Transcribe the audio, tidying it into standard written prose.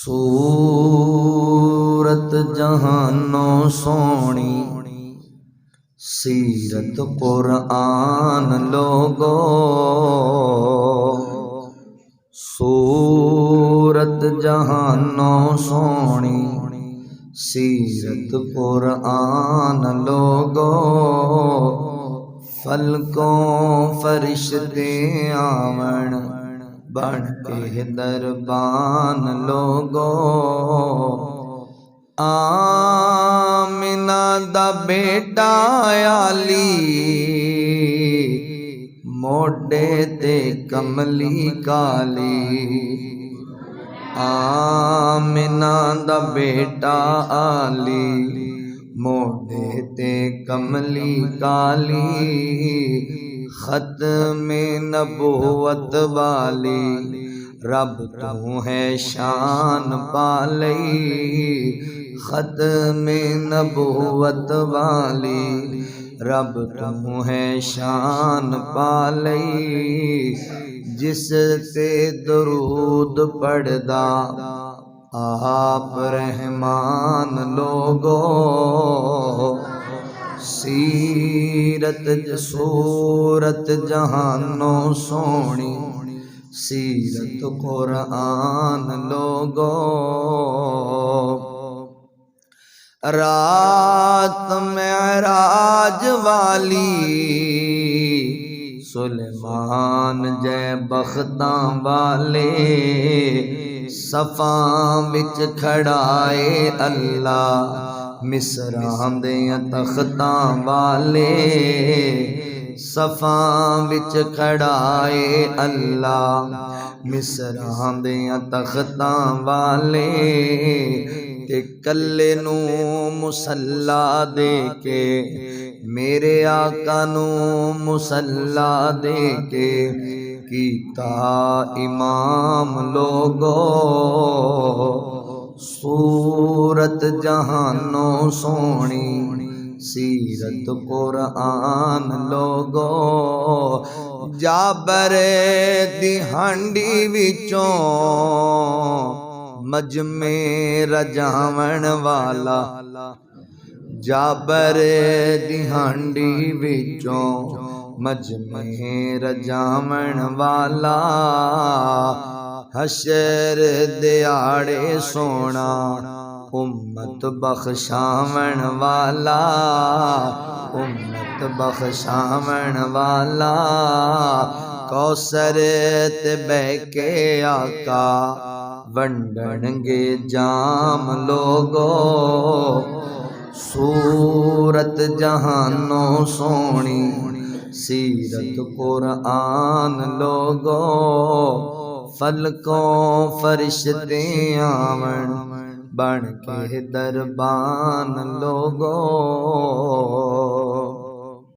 सूरत जहानों सोनी सीरत कुरआन लोगो। सूरत जहानों सोनी सीरत कुरआन लोगो। फलकों फरिश्ते आवन बन के दरबान लोगो। आमिना दा बेटा आली मोडे ते कमली काली। आमिना दा बेटा आली मोडे ते कमली काली। खत्मे नबूवत वाली रब तू है शान पालई। खत्मे नबूवत वाली रब तू है शान पालई। जिस ते दरूद पढ़दा आप रहमान लोगो। सीरत सूरत जहानों सोनी सीरत कुरआन लोगो। रात मेराज वाली सुलेमान जय बख्तां वाले। सफा विच खड़ाए अल्लाह मिसरां दे तख्तां वाले। सफा विच खड़ाए अल्लाह मिसरां दे तख्तां वाले। ते कल्ले नू मुसल्ला दे के मेरे आका नू मुसल्ला दे के कीता इमाम लोगो। सूरत जहानों सोनी सीरत कुरआन लोगो। जाबर दी हांडी विचों मजमे रजावण वाला। जाबर दी हांडी विचों मजमे रजावण वाला। हशर दिहाड़े सोना उम्मत बख्शावण वाला। उम्मत बख्शावण वाला। कौसर ते बहके आका वंडणगे जाम लोगो। सूरत जहानों सोनी सीरत कुरआन लोगो। फलकों फरिश्ते आवन बन के दरबान लोगो।